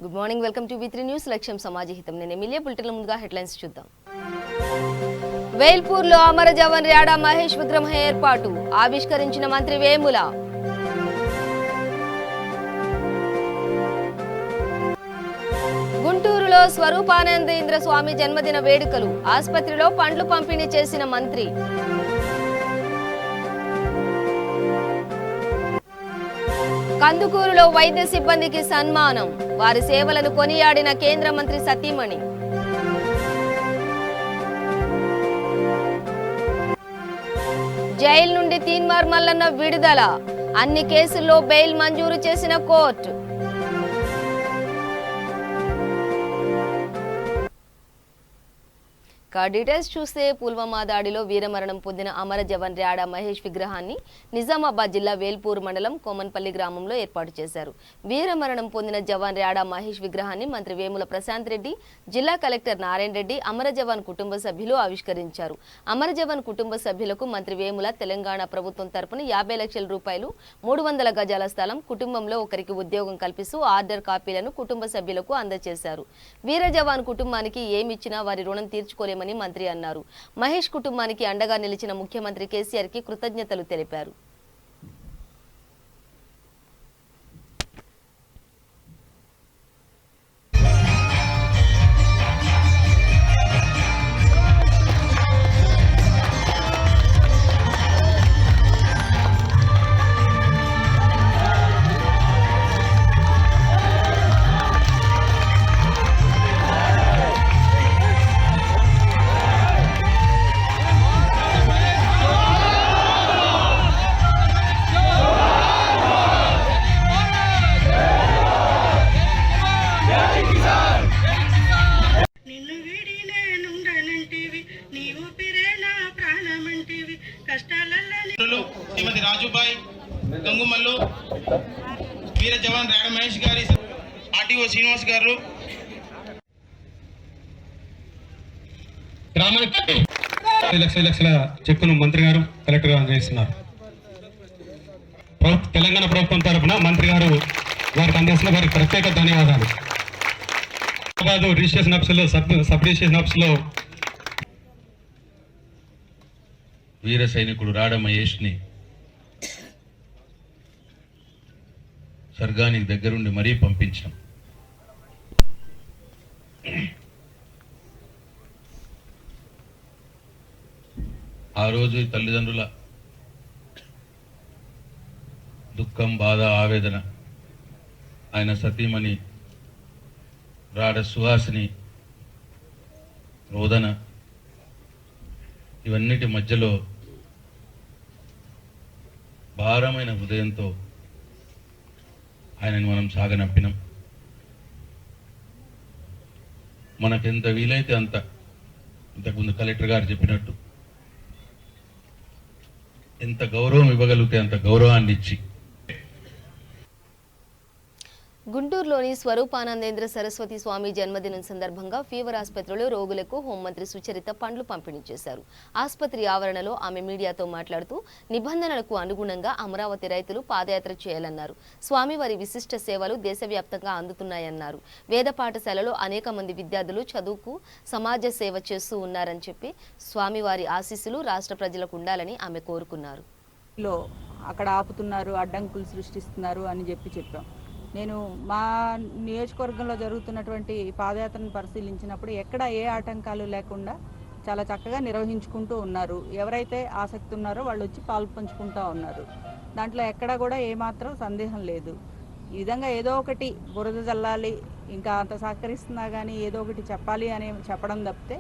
Good morning, welcome to V3 news. లక్ష్యం సమాజహితం. నేను MLA బులెటిన్ల ముందుగా హెడ్లైన్స్ చూద్దాం. వేల్పూర్లో అమర జవాన్ ర్యాడా మహేష్ విగ్రహం ఏర్పాటు ఆవిష్కరించిన మంత్రి వేముల. గుంటూరులో స్వరూపానందేంద్ర స్వామి జన్మదిన వేడుకలు, ఆసుపత్రిలో పండ్లు పంపిణీ చేసిన మంత్రి. కందుకూరులో వైద్య సిబ్బందికి సన్మానం, వారి సేవలను కొనియాడిన కేంద్ర మంత్రి సతీమణి. జైలు నుండి తీన్మార్ మల్లన్న విడుదల, అన్ని కేసుల్లో బెయిల్ మంజూరు చేసిన కోర్టు. డీటెయిల్స్ చూస్తే పుల్వామా దాడిలో వీరమరణం పొందిన అమర జవాన్ ర్యాడా మహేష్ విగ్రహాన్ని నిజామాబాద్ జిల్లా వేల్పూర్ మండలం కోమన్పల్లి గ్రామంలో ఏర్పాటు చేశారు. వీరమరణం పొందిన జవాన్ ర్యాడా మహేష్ విగ్రహాన్ని మంత్రి వేముల ప్రశాంత్ రెడ్డి, జిల్లా కలెక్టర్ నారాయణ రెడ్డి, అమర జవాన్ కుటుంబ సభ్యులు ఆవిష్కరించారు. అమర జవాన్ కుటుంబ సభ్యులకు మంత్రి వేముల తెలంగాణ ప్రభుత్వం తరపున 50 లక్షల రూపాయలు, 300 గజాల స్థలం, కుటుంబంలో ఒకరికి ఉద్యోగం కల్పిస్తూ ఆర్డర్ కాపీలను కుటుంబ సభ్యులకు అందజేశారు. వీర జవాన్ కుటుంబానికి ఏమిచ్చినా వారి రుణం తీర్చుకోలేమని మంత్రి అన్నారు. మహేష్ కుటుంబానికి అండగా నిలిచిన ముఖ్యమంత్రి కేసీఆర్ కి కృతజ్ఞతలు తెలిపారు. శ్రీమతి రాజుబాయ్ గంగుమల్లు, వీర జవాన్ ర్యాడా మహేష్ గారి, ఆర్టీఓ శ్రీనివాస్ గారు, గ్రామానికి లక్షల చెక్కును మంత్రి గారు, కలెక్టర్ గారు అందజేస్తున్నారు. తెలంగాణ ప్రభుత్వం తరఫున మంత్రి గారు వారికి అందిస్తున్న వారికి ప్రత్యేక ధన్యవాదాలు. రిజిస్ట్రేషన్ ఆఫీసులో సబ్ రిజిస్ట్రేషన్ ఆఫీసులో వీర సైనికుడు ర్యాడా మహేష్ని స్వర్గానికి దగ్గరుండి మరీ పంపించాం. ఆ రోజు తల్లిదండ్రుల దుఃఖం, బాధ, ఆవేదన, ఆయన సతీమణి ర్యాడా సుహాసిని రోదన, ఇవన్నిటి మధ్యలో భారమైన హృదయంతో ఆయనను మనం సాగనంపినాం. మనకెంత వీలైతే అంత, ఇంతకుముందు కలెక్టర్ గారు చెప్పినట్టు ఎంత గౌరవం ఇవ్వగలిగితే అంత గౌరవాన్ని ఇచ్చి. గుంటూరులోని స్వరూపానందేంద్ర సరస్వతి స్వామి జన్మదినం సందర్భంగా ఫీవర్ ఆసుపత్రిలో రోగులకు హోంమంత్రి సుచరిత పండ్లు పంపిణీ చేశారు. ఆసుపత్రి ఆవరణలో ఆమె మీడియాతో మాట్లాడుతూ నిబంధనలకు అనుగుణంగా అమరావతి రైతులు పాదయాత్ర చేయాలన్నారు. స్వామివారి విశిష్ట సేవలు దేశవ్యాప్తంగా అందుతున్నాయన్నారు. వేద పాఠశాలలో అనేక మంది విద్యార్థులు చదువుకు సమాజ సేవ చేస్తూ ఉన్నారని చెప్పి స్వామివారి ఆశీస్సులు రాష్ట్ర ప్రజలకు ఉండాలని ఆమె కోరుకున్నారు. అక్కడ ఆపుతున్నారు, అడ్డంకులు సృష్టిస్తున్నారు అని చెప్పాం. నేను మా నియోజకవర్గంలో జరుగుతున్నటువంటి పాదయాత్రను పరిశీలించినప్పుడు ఎక్కడ ఏ ఆటంకాలు లేకుండా చాలా చక్కగా నిర్వహించుకుంటూ ఉన్నారు. ఎవరైతే ఆసక్తి ఉన్నారో వాళ్ళు వచ్చి పాల్పంచుకుంటూ ఉన్నారు. దాంట్లో ఎక్కడా కూడా ఏమాత్రం సందేహం లేదు. ఈ విధంగా ఏదో ఒకటి బురద జల్లాలి, ఇంకా అంత సహకరిస్తున్నా కానీ ఏదో ఒకటి చెప్పాలి అని చెప్పడం తప్పితే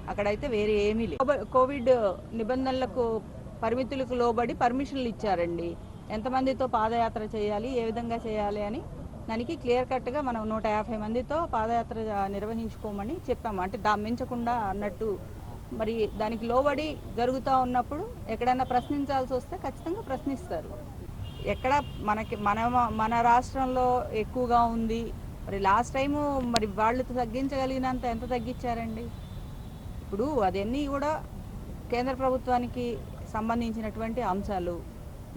అక్కడైతే వేరే ఏమీ లేదు. కోవిడ్ నిబంధనలకు, పరిమితులకు లోబడి పర్మిషన్లు ఇచ్చారండి. ఎంతమందితో పాదయాత్ర చేయాలి, ఏ విధంగా చేయాలి అని దానికి క్లియర్ కట్గా మనం 150 మందితో పాదయాత్ర నిర్వహించుకోమని చెప్పాము. అంటే మించకుండా అన్నట్టు. మరి దానికి లోబడి జరుగుతూ ఉన్నప్పుడు ఎక్కడైనా ప్రశ్నించాల్సి వస్తే ఖచ్చితంగా ప్రశ్నిస్తారు. ఎక్కడ మన రాష్ట్రంలో ఎక్కువగా ఉంది. మరి లాస్ట్ టైము మరి వాళ్ళు తగ్గించగలిగినంత ఎంత తగ్గించారండి? ఇప్పుడు అదన్నీ కూడా కేంద్ర ప్రభుత్వానికి సంబంధించినటువంటి అంశాలు.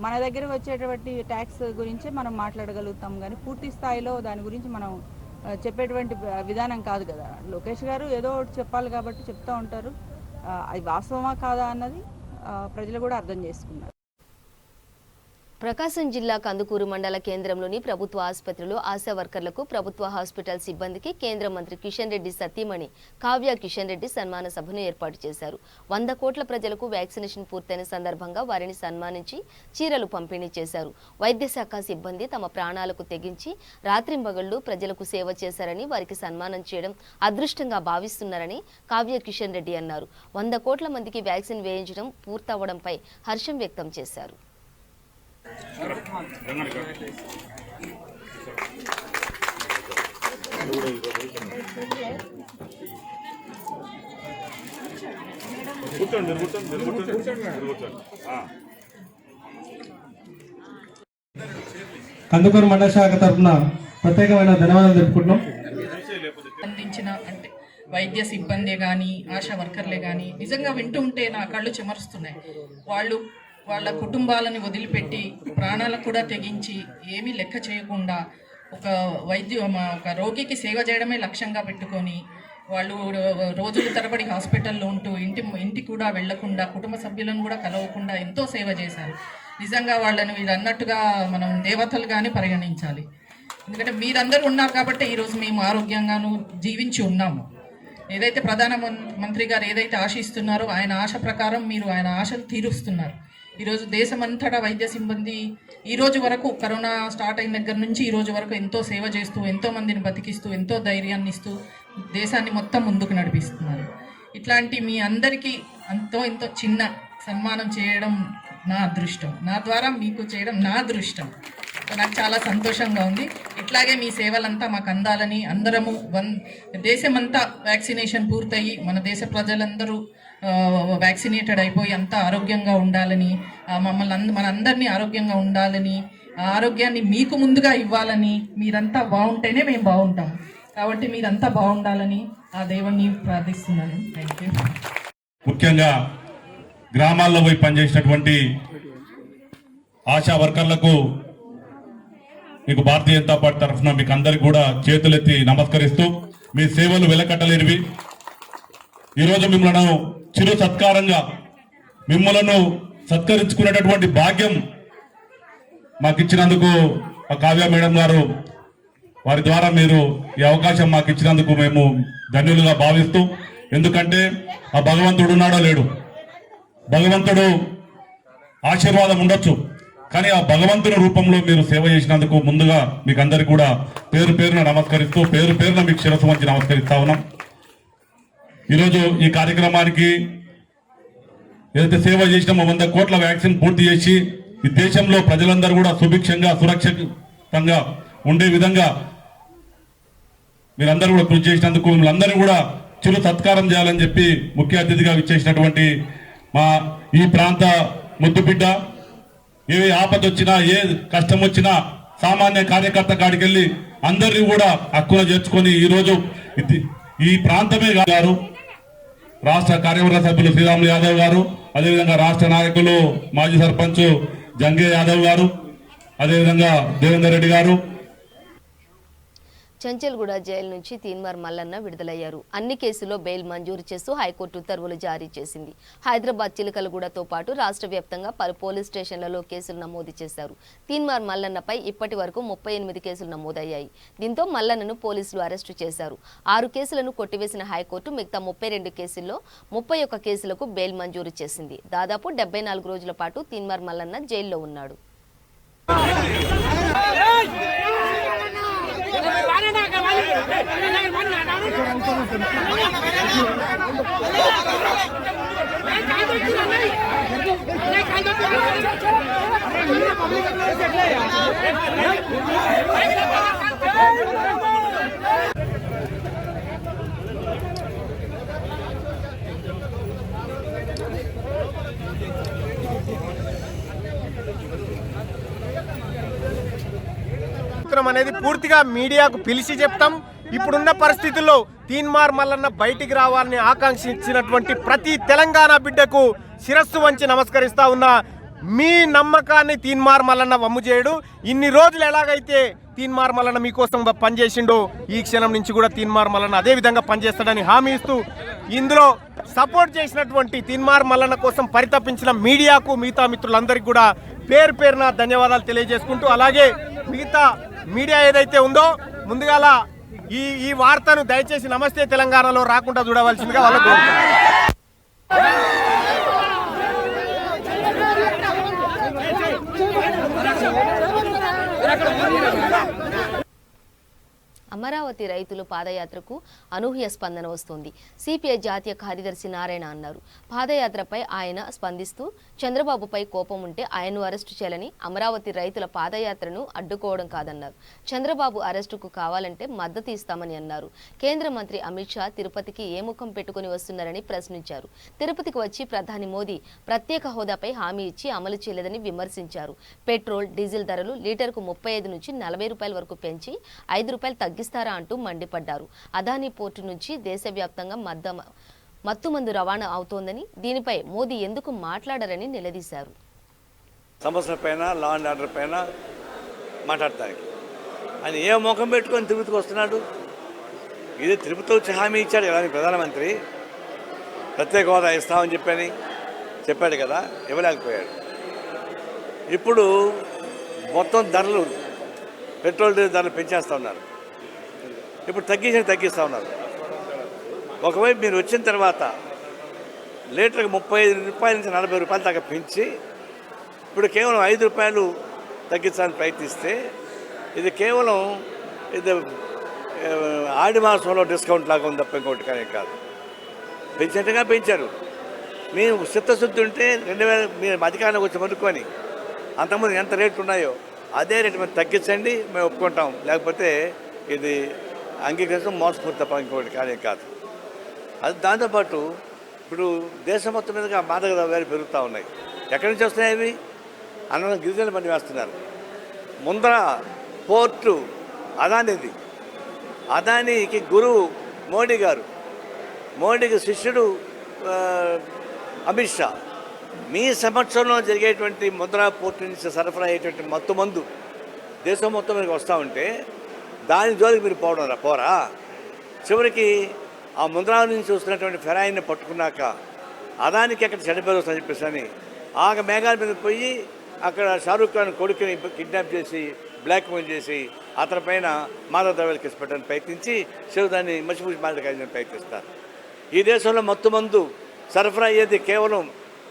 మన దగ్గర వచ్చేటువంటి ట్యాక్స్ గురించి మనం మాట్లాడగలుగుతాం, కానీ పూర్తి స్థాయిలో దాని గురించి మనం చెప్పేటువంటి విధానం కాదు కదా. లోకేష్ గారు ఏదో ఒకటి చెప్పాలి కాబట్టి చెప్తూ ఉంటారు. అది వాస్తవమా కాదా అన్నది ప్రజలు కూడా అర్థం చేసుకున్నారు. ప్రకాశం జిల్లా కందుకూరు మండల కేంద్రంలోని ప్రభుత్వ ఆసుపత్రిలో ఆశా వర్కర్లకు, ప్రభుత్వ హాస్పిటల్ సిబ్బందికి కేంద్ర మంత్రి కిషన్ రెడ్డి సతీమణి కావ్య కిషన్ రెడ్డి సన్మాన సభను ఏర్పాటు చేశారు. 100 కోట్ల ప్రజలకు వ్యాక్సినేషన్ పూర్తయిన సందర్భంగా వారిని సన్మానించి చీరలు పంపిణీ చేశారు. వైద్య శాఖ సిబ్బంది తమ ప్రాణాలకు తెగించి రాత్రింబగళ్లు ప్రజలకు సేవ చేశారని, వారికి సన్మానం చేయడం అదృష్టంగా భావిస్తున్నారని కావ్య కిషన్ రెడ్డి అన్నారు. 100 కోట్ల మందికి వ్యాక్సిన్ వేయించడం పూర్తవడంపై హర్షం వ్యక్తం చేశారు. కందుకూరు మండల శాఖ తరఫున ప్రత్యేకమైన ధన్యవాదాలు తెలుపుకుంటున్నాం. అందించిన అంటే వైద్య సిబ్బంది కానీ, ఆశా వర్కర్లే కానీ నిజంగా వింటూ ఉంటే నా కళ్ళు చెమరుస్తున్నాయి. వాళ్ళ కుటుంబాలను వదిలిపెట్టి ప్రాణాలకు కూడా తెగించి ఏమీ లెక్క చేయకుండా ఒక రోగికి సేవ చేయడమే లక్ష్యంగా పెట్టుకొని వాళ్ళు రోజుల తరబడి హాస్పిటల్లో ఉంటూ ఇంటి కూడా వెళ్లకుండా, కుటుంబ సభ్యులను కూడా కలవకుండా ఎంతో సేవ చేశారు. నిజంగా వాళ్ళని మీరు అన్నట్టుగా మనం దేవతలుగానే పరిగణించాలి. ఎందుకంటే మీరందరూ ఉన్నారు కాబట్టి ఈరోజు మేము ఆరోగ్యంగాను జీవించి ఉన్నాము. ఏదైతే ప్రధానమంత్రి గారు ఏదైతే ఆశిస్తున్నారో ఆయన ఆశ ప్రకారం మీరు ఆయన ఆశలు తీరుస్తున్నారు. ఈరోజు దేశమంతటా వైద్య సిబ్బంది ఈ రోజు వరకు కరోనా స్టార్ట్ అయిన దగ్గర నుంచి ఈ రోజు వరకు ఎంతో సేవ చేస్తూ, ఎంతో మందిని బతికిస్తూ, ఎంతో ధైర్యాన్ని ఇస్తూ దేశాన్ని మొత్తం ముందుకు నడిపిస్తున్నారు. ఇట్లాంటి మీ అందరికీ ఎంతో చిన్న సన్మానం చేయడం నా అదృష్టం, నా ద్వారా మీకు చేయడం నా అదృష్టం. నాకు చాలా సంతోషంగా ఉంది. ఇట్లాగే మీ సేవలంతా మాకు అందాలని, అందరము దేశమంతా వ్యాక్సినేషన్ పూర్తయి మన దేశ ప్రజలందరూ వ్యాక్సినేటెడ్ అయిపోయి అంతా ఆరోగ్యంగా ఉండాలని, మనందరినీ ఆరోగ్యంగా ఉండాలని, ఆరోగ్యాన్ని మీకు ముందుగా ఇవ్వాలని, మీరంతా బాగుంటేనే మేము బాగుంటాం. కాబట్టి మీరంతా బాగుండాలని ఆ దేవుణ్ణి ప్రార్థిస్తున్నాను. Thank you. ముఖ్యంగా గ్రామాల్లో పోయి పనిచేసినటువంటి ఆశా వర్కర్లకు మీకు భారతీయ జనతా పార్టీ తరఫున మీకు అందరికి కూడా చేతులెత్తి నమస్కరిస్తూ, మీ సేవలు వెలకట్టలేనివి. ఈరోజు మిమ్మల్ని చిరు సత్కారంగా మిమ్మలను సత్కరించుకునేటటువంటి భాగ్యం మాకు ఇచ్చినందుకు ఆ కావ్య మేడం గారు వారి ద్వారా మీరు ఈ అవకాశం మాకు ఇచ్చినందుకు మేము ధన్యులుగా భావిస్తూ, ఎందుకంటే ఆ భగవంతుడు ఉన్నాడో లేడు, భగవంతుడు ఆశీర్వాదం ఉండొచ్చు, కానీ ఆ భగవంతుని రూపంలో మీరు సేవ చేసినందుకు ముందుగా మీకు అందరికి కూడా పేరు పేరున నమస్కరిస్తూ, పేరు పేరున మీకు శిరస్సు వంచి నమస్కరిస్తా ఉన్నాం. ఈరోజు ఈ కార్యక్రమానికి ఏదైతే సేవ చేసినామో 100 కోట్ల వ్యాక్సిన్ పూర్తి చేసి ఈ దేశంలో ప్రజలందరూ కూడా సుభిక్షంగా సురక్షితంగా ఉండే విధంగా మీరందరూ కూడా కృషి చేసినందుకు మిమ్మల్ని అందరూ కూడా చిరు సత్కారం చేయాలని చెప్పి ముఖ్య అతిథిగా విచ్చేసినటువంటి మా ఈ ప్రాంత ముద్దుబిడ్డ, ఏ ఆపద వచ్చినా ఏ కష్టం వచ్చినా సామాన్య కార్యకర్త కాడికి వెళ్ళి అందరినీ కూడా హక్కున చేర్చుకొని ఈరోజు ఈ ప్రాంతమే గారు, రాష్ట్ర కార్యవర్గ సభ్యులు శ్రీరాములు యాదవ్ గారు, అదేవిధంగా రాష్ట్ర నాయకులు మాజీ సర్పంచ్ జంగే యాదవ్ గారు, అదేవిధంగా దేవేందర్ రెడ్డి గారు. చంచల్గూడ జైలు నుంచి తీన్మార్ మల్లన్న విడుదలయ్యారు. అన్ని కేసుల్లో బెయిల్ మంజూరు చేస్తూ హైకోర్టు ఉత్తర్వులు జారీ చేసింది. హైదరాబాద్ చిలకలగూడతో పాటు రాష్ట్ర వ్యాప్తంగా పలు పోలీస్ స్టేషన్లలో కేసులు నమోదు చేశారు. తీన్మార్ మల్లన్నపై ఇప్పటి వరకు 38 కేసులు నమోదయ్యాయి. దీంతో మల్లన్నను పోలీసులు అరెస్టు చేశారు. 6 కేసులను కొట్టివేసిన హైకోర్టు మిగతా 32 కేసుల్లో 31 కేసులకు బెయిల్ మంజూరు చేసింది. దాదాపు 74 రోజుల పాటు తీన్మార్ మల్లన్న జైల్లో ఉన్నాడు. అనేది పూర్తిగా మీడియాకు పిలిచి చెప్తాం. ఇప్పుడున్న పరిస్థితుల్లో తీన్మార్ మల్లన్న బయటికి రావాలని ఆకాంక్షించినటువంటి ప్రతి తెలంగాణ బిడ్డకు శిరస్సు వంచి నమస్కరిస్తా ఉన్నా. మీ నమ్మకాన్ని తీన్మార్ మల్లన్న వమ్ము చేయడు. ఇన్ని రోజులు ఎలాగైతే తీన్మార్ మల్లన్న మీకోసం పనిచేసిండో ఈ క్షణం నుంచి కూడా తీన్మార్ మల్లన్న అదే విధంగా పనిచేస్తాడని హామీ ఇస్తూ ఇందులో సపోర్ట్ చేసినటువంటి తీన్మార్ మల్లన్న కోసం పరితపించిన మీడియాకు మిగతా మిత్రులందరికీ కూడా పేరు పేరున ధన్యవాదాలు తెలియజేసుకుంటూ, అలాగే మిగతా మీడియా ఏదైతే ఉందో ముందుగాల ఈ వార్తను దయచేసి నమస్తే తెలంగాణలో రాకుండా చూడవలసిందిగా వాళ్ళకు కోరుతున్నాను. అమరావతి రైతులు పాదయాత్రకు అనూహ్య స్పందన వస్తోంది. సిపిఐ జాతీయ కార్యదర్శి నారాయణ అన్నారు. పాదయాత్రపై ఆయన స్పందిస్తూ చంద్రబాబుపై కోపం ఉంటే ఆయన్ను అరెస్టు చేయాలని, అమరావతి రైతుల పాదయాత్రను అడ్డుకోవడం కాదన్నారు. చంద్రబాబు అరెస్టుకు కావాలంటే మద్దతు ఇస్తామని అన్నారు. కేంద్ర మంత్రి అమిత్ షా తిరుపతికి ఏ ముఖం పెట్టుకుని వస్తున్నారని ప్రశ్నించారు. తిరుపతికి వచ్చి ప్రధాని మోదీ ప్రత్యేక హోదాపై హామీ ఇచ్చి అమలు చేయలేదని విమర్శించారు. పెట్రోల్, డీజిల్ ధరలు లీటర్కు 35 నుంచి 40 రూపాయల వరకు పెంచి 5 రూపాయలు తగ్గిస్తారా అంటూ మండిపడ్డారు. అదానీ పోర్టు నుంచి దేశవ్యాప్తంగా మత్తుమందు రవాణా అవుతోందని, దీనిపై మోదీ ఎందుకు మాట్లాడరని నిలదీశారు. సమస్యల పైన, లా అండ్ ఆర్డర్ పైన మాట్లాడతానికి ఆయన ఏ ముఖం పెట్టుకొని తిరుపతికి వస్తున్నాడు? ఇది తిరుపతి వచ్చి హామీ ఇచ్చాడు కదా ప్రధానమంత్రి, ప్రత్యేక హోదా ఇస్తామని చెప్పాడు కదా, ఇవ్వలేకపోయాడు. ఇప్పుడు మొత్తం ధరలు, పెట్రోల్ డీజిల్ ధరలు పెంచేస్తూ ఉన్నారు. ఇప్పుడు తగ్గిస్తూ ఉన్నారు. ఒకవైపు మీరు వచ్చిన తర్వాత లీటర్కి 35 రూపాయల నుంచి 40 రూపాయలు దాకా పెంచి ఇప్పుడు కేవలం 5 రూపాయలు తగ్గించడానికి ప్రయత్నిస్తే ఇది కేవలం ఇది ఆడి మాసంలో డిస్కౌంట్ లాగా ఉంది తప్ప ఇంకోటి కానీ కాదు. పెంచినట్టుగా పెంచారు. మేము చిత్తశుద్ధి ఉంటే 2000 మీరు అధికారంలోకి వచ్చి మొదలుకొని అంతకుముందు ఎంత రేట్లు ఉన్నాయో అదే రేటు మేము తగ్గించండి, మేము ఒప్పుకుంటాం. లేకపోతే ఇది అంగీకరించడం మోసపోతే తప్ప ఇంకోటి కానీ కాదు. అది దాంతోపాటు ఇప్పుడు దేశం మొత్తం మీదుగా మాదక ద్రవ్యాలు పెరుగుతూ ఉన్నాయి. ఎక్కడి నుంచి వస్తున్నాయి అవి? అన్నం గిరిజనులు పని వేస్తున్నారు. ముందర పోర్టు అదానిది. అదానికి గురువు మోడీ గారు, మోడీకి శిష్యుడు అమిత్ షా. మీ సంవత్సరంలో జరిగేటువంటి ముద్రా పోర్టు నుంచి సరఫరా అయ్యేటువంటి మత్తుమందు దేశం మొత్తం మీదకి వస్తూ ఉంటే దాని జోలికి మీరు పోరా. చివరికి ఆ ముంద్రా నుంచి వస్తున్నటువంటి ఫెరాయిన్ని పట్టుకున్నాక అదానికి అక్కడ చెడ్డపేరు వస్తుందని చెప్పేసి అని ఆగ మేఘాల మీద పోయి అక్కడ షారూఖ్ ఖాన్ కొడుకుని కిడ్నాప్ చేసి బ్లాక్మెయిల్ చేసి అతని పైన మాదక ద్రవ్యాలు కేసు పెట్టడానికి ప్రయత్నించి దాన్ని మసిపూసి మాదకాయని ప్రయత్నిస్తారు. ఈ దేశంలో మత్తుమందు సరఫరా అయ్యేది కేవలం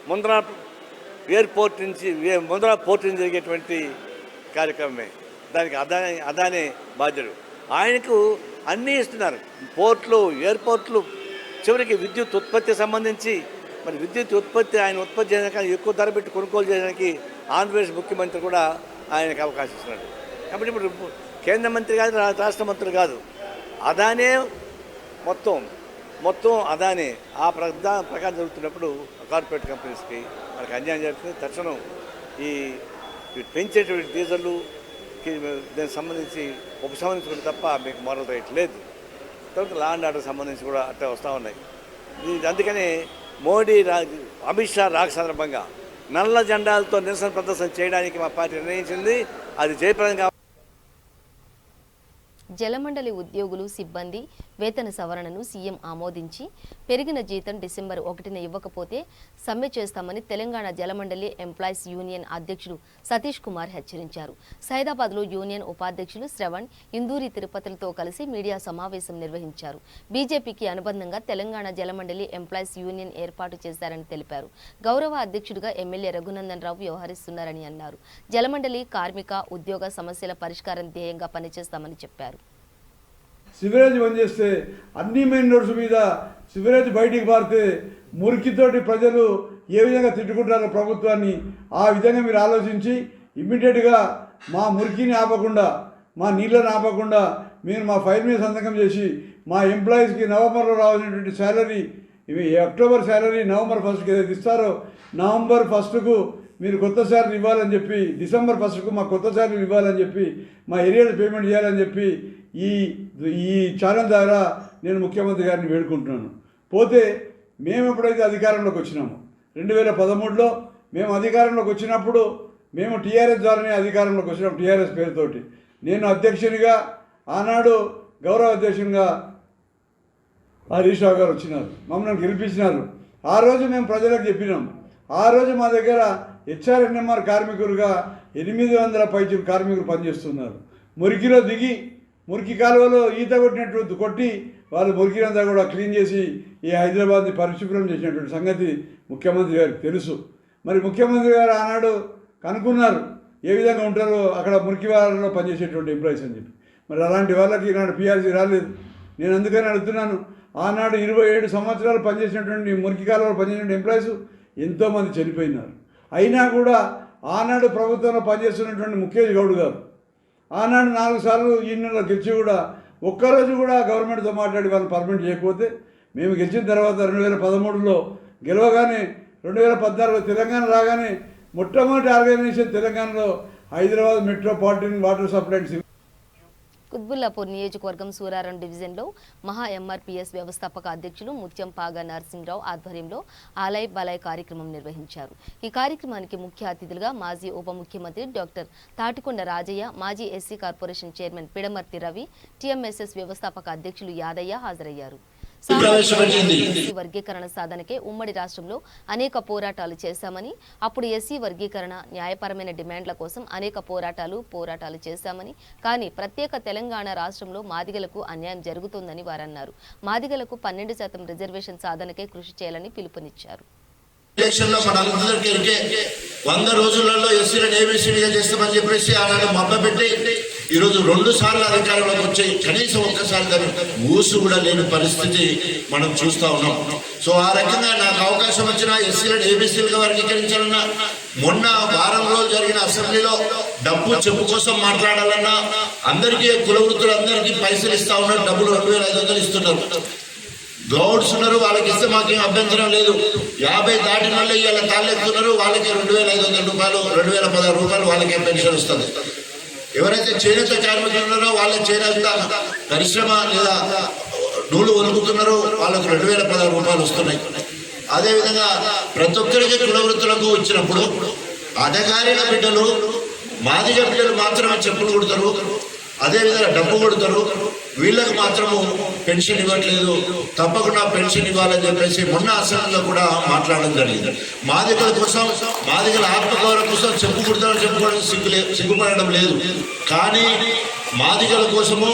ముంద్రా పోర్టు నుంచి జరిగేటువంటి కార్యక్రమమే. దానికి అదానే బాధ్యుడు. ఆయనకు అన్నీ ఇస్తున్నారు, పోర్ట్లు, ఎయిర్పోర్ట్లు, చివరికి విద్యుత్ ఉత్పత్తి సంబంధించి. మరి విద్యుత్ ఉత్పత్తి ఆయన ఉత్పత్తి చేయడానికి ఎక్కువ ధర పెట్టి కొనుగోలు చేయడానికి ఆంధ్రప్రదేశ్ ముఖ్యమంత్రి కూడా ఆయనకు అవకాశం ఇస్తున్నాడు. కాబట్టి ఇప్పుడు కేంద్ర మంత్రి కాదు, రాష్ట్ర మంత్రులు కాదు, అదానే మొత్తం అదానే. ఆ ప్రకారం జరుగుతున్నప్పుడు కార్పొరేట్ కంపెనీస్కి మనకు అన్యాయం జరుగుతుంది. తక్షణం ఈ పెంచేటువంటి డీజిల్ దానికి సంబంధించి ఉపసంహరించుకుంటే తప్ప మీకు మోరల్ రైట్ లేదు. తర్వాత లా అండ్ ఆర్డర్ సంబంధించి కూడా అట్లా వస్తూ ఉన్నాయి. అందుకని మోడీ అమిత్ షా రాక సందర్భంగా నల్ల జెండాలతో నిరసన ప్రదర్శన చేయడానికి మా పార్టీ నిర్ణయించింది. అది జయప్రదంగా. జలమండలి ఉద్యోగులు, సిబ్బంది వేతన సవరణను సీఎం ఆమోదించి పెరిగిన జీతం డిసెంబర్ 1న ఇవ్వకపోతే సమ్మె చేస్తామని తెలంగాణ జలమండలి ఎంప్లాయీస్ యూనియన్ అధ్యక్షుడు సతీష్ కుమార్ హెచ్చరించారు. సైదాబాద్లో యూనియన్ ఉపాధ్యక్షులు శ్రవణ్, ఇందూరి తిరుపతిలతో కలిసి మీడియా సమావేశం నిర్వహించారు. బీజేపీకి అనుబంధంగా తెలంగాణ జలమండలి ఎంప్లాయీస్ యూనియన్ ఏర్పాటు చేశారని తెలిపారు. గౌరవ అధ్యక్షుడిగా ఎమ్మెల్యే రఘునందన్ రావు వ్యవహరిస్తున్నారని అన్నారు. జలమండలి కార్మిక, ఉద్యోగ సమస్యల పరిష్కారం ధ్యేయంగా పనిచేస్తామని చెప్పారు. సివరేజ్ బంద్ చేస్తే అన్ని మెయిన్ రోడ్స్ మీద సివరేజ్ బయటికి పారితే మురికితోటి ప్రజలు ఏ విధంగా తిట్టుకుంటారో ప్రభుత్వాన్ని, ఆ విధంగా మీరు ఆలోచించి ఇమ్మీడియట్గా మా మురికిని ఆపకుండా, మా నీళ్ళని ఆపకుండా మీరు మా ఫైల్ మీద సంతకం చేసి మా ఎంప్లాయీస్కి నవంబర్లో రావాల్సినటువంటి శాలరీ, ఇవి అక్టోబర్ శాలరీ నవంబర్ 1కి ఏదైతే ఇస్తారో నవంబర్ 1కు మీరు కొత్త శాలరీ ఇవ్వాలని చెప్పి, డిసెంబర్ 1కు మా కొత్త శాలరీ ఇవ్వాలని చెప్పి, మా ఏరియాలో పేమెంట్ చేయాలని చెప్పి ఈ ఛానల్ ద్వారా నేను ముఖ్యమంత్రి గారిని వేడుకుంటున్నాను. పోతే మేము ఎప్పుడైతే అధికారంలోకి వచ్చినామో 2013లో మేము అధికారంలోకి వచ్చినప్పుడు మేము టీఆర్ఎస్ ద్వారానే అధికారంలోకి వచ్చినాం. టీఆర్ఎస్ పేరుతోటి నేను అధ్యక్షునిగా, ఆనాడు గౌరవ అధ్యక్షునిగా హరీష్ రావు గారు వచ్చినారు, మమ్మల్ని గెలిపించినారు. ఆ రోజు మేము ప్రజలకు చెప్పినాం. ఆ రోజు మా దగ్గర హెచ్ఆర్ఎన్ఎంఆర్ కార్మికులుగా 800 పైచులు కార్మికులు పనిచేస్తున్నారు. మురికిలో దిగి మురికి కాలువలో ఈత కొట్టినట్టు కొట్టి వాళ్ళు మురికినంతా కూడా క్లీన్ చేసి ఈ హైదరాబాద్ని పరిశుభ్రం చేసినటువంటి సంగతి ముఖ్యమంత్రి గారికి తెలుసు. మరి ముఖ్యమంత్రి గారు ఆనాడు కనుక్కున్నారు ఏ విధంగా ఉంటారో అక్కడ మురికి వాళ్ళలో పనిచేసేటువంటి ఎంప్లాయీస్ అని చెప్పి. మరి అలాంటి వాళ్ళకి ఈనాడు పిఆర్సీ రాలేదు. నేను అందుకని అడుగుతున్నాను, ఆనాడు 27 సంవత్సరాలు పనిచేసినటువంటి మురికి కాలంలో పనిచేసిన ఎంప్లాయీస్ ఎంతోమంది చనిపోయినారు. అయినా కూడా ఆనాడు ప్రభుత్వంలో పనిచేస్తున్నటువంటి ముఖేష్ గౌడ్ గారు ఆనాడు 4 సార్లు ఈయనలో గెలిచి కూడా ఒక్కరోజు కూడా గవర్నమెంట్తో మాట్లాడి వాళ్ళని పర్మనెంట్ చేయకపోతే మేము గెలిచిన తర్వాత 2013లో గెలవగానే 2014 తెలంగాణ రాగానే మొట్టమొదటి ఆర్గనైజేషన్ తెలంగాణలో Hyderabad metropolitan water supply. Quthbullapur నియోజకవర్గం సూరారం డివిజన్లో మహా ఎంఆర్పీఎస్ వ్యవస్థాపక అధ్యక్షులు ముత్యం పాగా నరసింహరావు ఆధ్వర్యంలో ఆలయ్ బలయ్ కార్యక్రమం నిర్వహించారు. ఈ కార్యక్రమానికి ముఖ్య అతిథులుగా మాజీ ఉప ముఖ్యమంత్రి డాక్టర్ తాటికొండ రాజయ్య, మాజీ SC corporation chairman Pidamarthi Ravi, TMSS వ్యవస్థాపక అధ్యక్షులు యాదయ్య హాజరయ్యారు. ఎస్సీ వర్గీకరణ సాధనకే ఉమ్మడి రాష్ట్రంలో అనేక పోరాటాలు చేశామని, అప్పుడు ఎస్సీ వర్గీకరణ న్యాయపరమైన డిమాండ్ల కోసం అనేక పోరాటాలు చేశామని, కానీ ప్రత్యేక తెలంగాణ రాష్ట్రంలో మాదిగలకు అన్యాయం జరుగుతుందని వారన్నారు. మాదిగలకు 12% రిజర్వేషన్ సాధనకే కృషి చేయాలని పిలుపునిచ్చారు. ఎలక్షన్లో మనందరికీ 100 రోజులలో ఎస్సీలను ఏబీసీగా చేస్తామని చెప్పేసి ఆనాడు మభ్యపెట్టి ఈరోజు 2 సార్లు అధికారంలోకి వచ్చి కనీసం ఒక్కసారి దాన్ని ఊసు కూడా లేని పరిస్థితి మనం చూస్తూ ఉన్నాం. సో ఆ రకంగా నాకు అవకాశం వచ్చిన ఎస్సీలను ఏబీసీలుగా వర్గీకరించాలన్నా, మొన్న వారం రోజులు జరిగిన అసెంబ్లీలో డబ్బు చెప్పు కోసం మాట్లాడాలన్నా అందరికీ కుల వృత్తులందరికీ పైసలు ఇస్తా ఉన్నారు. డబ్బులు 2500 ఇస్తున్నారు. గౌడ్స్ ఉన్నారు, వాళ్ళకి ఇస్తే మాకేం అభ్యంతరం లేదు. 50 దాటిన వాళ్ళు ఇవాళ తాళ్ళెత్తున్నారు, వాళ్ళకి 2500 రూపాయలు 2016 రూపాయలు వాళ్ళకే పెన్షన్ వస్తుంది. ఎవరైతే చేనేత కార్మికులు ఉన్నారో వాళ్ళ చేనేత పరిశ్రమ లేదా నూలు వలుకుతున్నారో వాళ్ళకు 2016 రూపాయలు వస్తున్నాయి. అదేవిధంగా ప్రతి ఒక్కరికి కుల వృత్తులకు ఇచ్చినప్పుడు అధికారుల బిడ్డలు, మాదిగ బిడ్డలు మాత్రమే చెప్పులు కొడతారు, అదేవిధంగా డబ్బు కొడతారు, వీళ్ళకు మాత్రము పెన్షన్ ఇవ్వట్లేదు, తప్పకుండా పెన్షన్ ఇవ్వాలని చెప్పేసి మొన్న అసెంబ్లీలో కూడా మాట్లాడడం జరిగింది. మాదిగల కోసం, మాదిగల ఆత్మగౌరవం కోసం చెప్పు కుడతామని చెప్పుకోవడం సిగ్గుపడడం లేదు. కానీ మాదిగల కోసము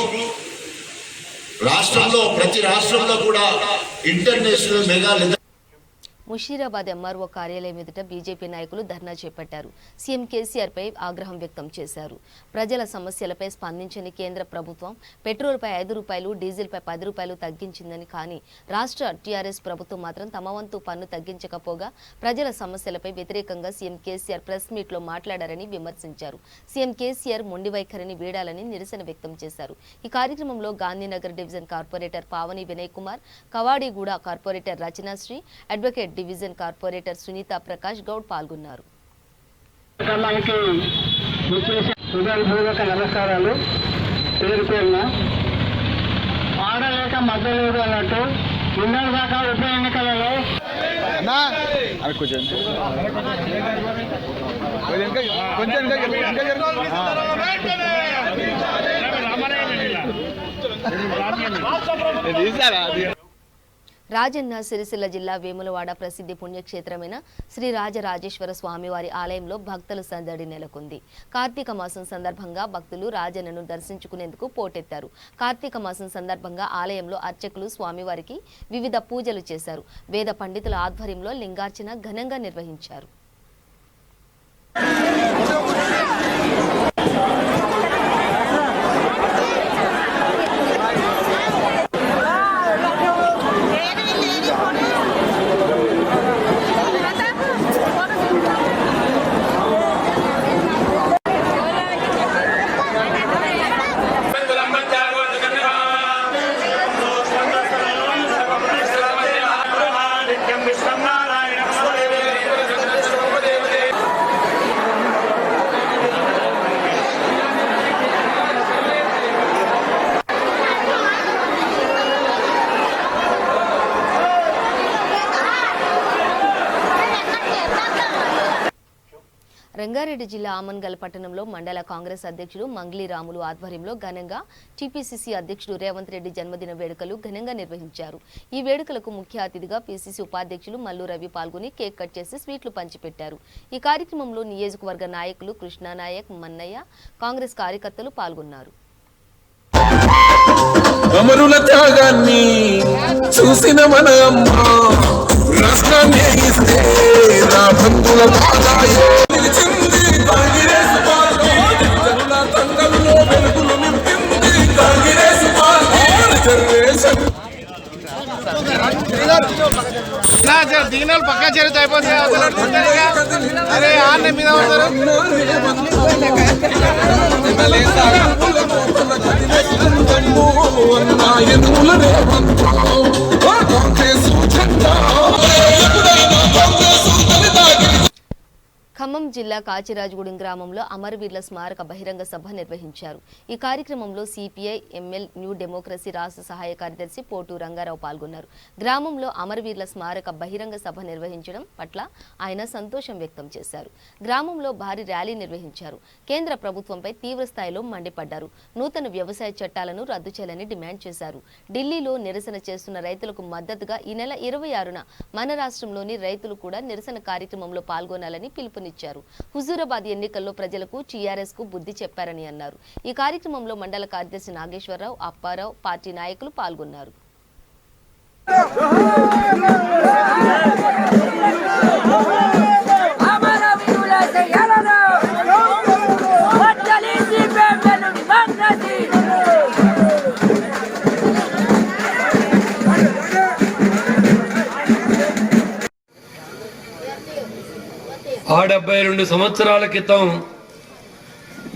రాష్ట్రంలో ప్రతి రాష్ట్రంలో కూడా ఇంటర్నేషనల్ మెగా ముషీరాబాద్ ఎంఆర్ఓ కార్యాలయం ఎదుట బీజేపీ నాయకులు ధర్నా చేపట్టారు. సీఎం కేసీఆర్పై ఆగ్రహం వ్యక్తం చేశారు. ప్రజల సమస్యలపై స్పందించని కేంద్ర ప్రభుత్వం పెట్రోల్పై 5 రూపాయలు, డీజిల్పై 10 రూపాయలు తగ్గించిందని, కానీ రాష్ట్ర టీఆర్ఎస్ ప్రభుత్వం మాత్రం తమ వంతు పన్ను తగ్గించకపోగా ప్రజల సమస్యలపై వ్యతిరేకంగా సీఎం కేసీఆర్ ప్రెస్ మీట్లో మాట్లాడారని విమర్శించారు. సీఎం కేసీఆర్ మొండి వైఖరిని వీడాలని నిరసన వ్యక్తం చేశారు. ఈ కార్యక్రమంలో Gandhinagar division corporator Pavani Vinay Kumar, Kavadiguda corporator Rachanasri, advocate division corporator Sunitha Prakash Goud పాల్గొన్నారు. నమస్కారాలు. పేరు పేరున ఆడలేక మద్దలేదు అన్నట్టు నిన్న దాకా ఉప ఎన్నికలలో రాజన్న సిరిసిల్ల జిల్లా వేములవాడ ప్రసిద్ధి పుణ్యక్షేత్రమైన శ్రీ రాజరాజేశ్వర స్వామివారి ఆలయంలో భక్తుల సందడి నెలకొంది. కార్తీక మాసం సందర్భంగా భక్తులు రాజన్నను దర్శించుకునేందుకు పోటెత్తారు. కార్తీక మాసం సందర్భంగా ఆలయంలో అర్చకులు స్వామివారికి వివిధ పూజలు చేశారు. వేద పండితుల ఆధ్వర్యంలో లింగార్చన ఘనంగా నిర్వహించారు. రంగారెడ్డి జిల్లా ఆమన్గల్ పట్టణంలో మండల కాంగ్రెస్ అధ్యక్షుడు మంగ్లీ రాములు ఆధ్వర్యంలో ఘనంగా టీపీసీసీ అధ్యక్షుడు రేవంత్ రెడ్డి జన్మదిన వేడుకలు ఘనంగా నిర్వహించారు. ఈ వేడుకలకు ముఖ్య అతిథిగా పీసీసీ ఉపాధ్యక్షులు మల్లు రవి పాల్గొని కేక్ కట్ చేసి స్వీట్లు పంచిపెట్టారు. ఈ కార్యక్రమంలో నియోజకవర్గ నాయకులు కృష్ణానాయక్, మన్నయ్య, కాంగ్రెస్ కార్యకర్తలు పాల్గొన్నారు. అమరుల త్యాగాన్ని చూసిన మన అమ్మ రాష్ట్రాన్ని ఇస్తే నా బంధుల బాధాయో నిలిచింది కాంగ్రెస్ పార్టీ జనుల తంగంలో వెలుగులు నింపింది కాంగ్రెస్ పార్టీ రిజర్వేషన్ దిగినాలు పక్కా చరిత్ర అయిపోతుంది. అరే ఆన్న మీద ఖమ్మం జిల్లా కాచిరాజగూడెం గ్రామంలో అమరవీరుల స్మారక బహిరంగ సభ నిర్వహించారు. ఈ కార్యక్రమంలో సిపిఐ ఎంఎల్ న్యూ డెమోక్రసీ రాష్ట్ర సహాయ కార్యదర్శి పోటు రంగారావు పాల్గొన్నారు. గ్రామంలో అమరవీరుల స్మారక బహిరంగ సభ నిర్వహించడం పట్ల ఆయన సంతోషం వ్యక్తం చేశారు. గ్రామంలో భారీ ర్యాలీ నిర్వహించారు. కేంద్ర ప్రభుత్వంపై తీవ్ర స్థాయిలో మండిపడ్డారు. నూతన వ్యవసాయ చట్టాలను రద్దు చేయాలని డిమాండ్ చేశారు. ఢిల్లీలో నిరసన చేస్తున్న రైతులకు మద్దతుగా ఈ నెల 26న మన రాష్ట్రంలోని రైతులు కూడా నిరసన కార్యక్రమంలో పాల్గొనాలని పిలుపునిచ్చారు. హుజూరాబాద్ ఎన్నికల్లో ప్రజలకు టీఆర్ఎస్ కు బుద్ధి చెప్పారని అన్నారు. ఈ కార్యక్రమంలో మండల కార్యదర్శి నాగేశ్వరరావు, అప్పారావు, పార్టీ నాయకులు పాల్గొన్నారు. ఆ 72 సంవత్సరాల క్రితం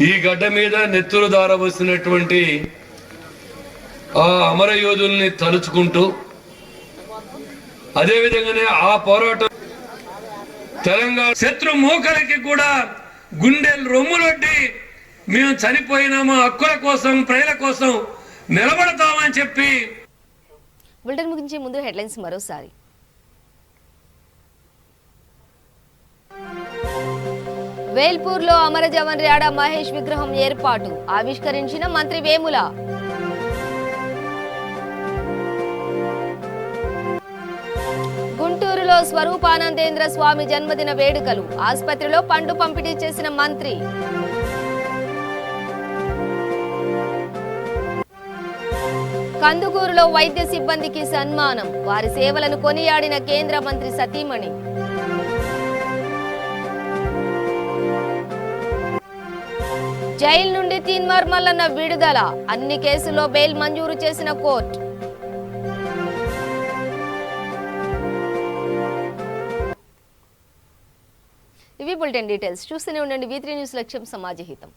ఈ గడ్డ మీద నెత్తురు దారవస్తున్నటువంటి ఆ అమరయోధుల్ని తలుచుకుంటూ, అదేవిధంగానే ఆ పోరాటం తెలంగాణ శత్రు మూకలకి కూడా గుండెలు రొమ్ములొడ్డి మేము చనిపోయినా మా హక్కుల కోసం, ప్రజల కోసం నిలబడతామని చెప్పి. బులెటిన్ ముగించే ముందు హెడ్లైన్స్ మరోసారి. వేల్పూర్లో అమర జవాన్ ర్యాడా మహేష్ విగ్రహం ఏర్పాటు, ఆవిష్కరించిన మంత్రి వేముల. గుంటూరులో స్వరూపానందేంద్ర స్వామి జన్మదిన వేడుకలు, ఆసుపత్రిలో పండు పంపిణీ చేసిన మంత్రి. కందుకూరులో వైద్య సిబ్బందికి సన్మానం, వారి సేవలను కొనియాడిన కేంద్ర మంత్రి సతీమణి. జైలు నుండి తీన్మార్ మల్లన్న విడుదల, అన్ని కేసుల్లో బెయిల్ మంజూరు చేసిన కోర్టు. ఇవి బులెటిన్ డీటెయిల్స్. చూస్తూనే ఉండండి V3 న్యూస్, లక్ష్యం సమాజ హితం.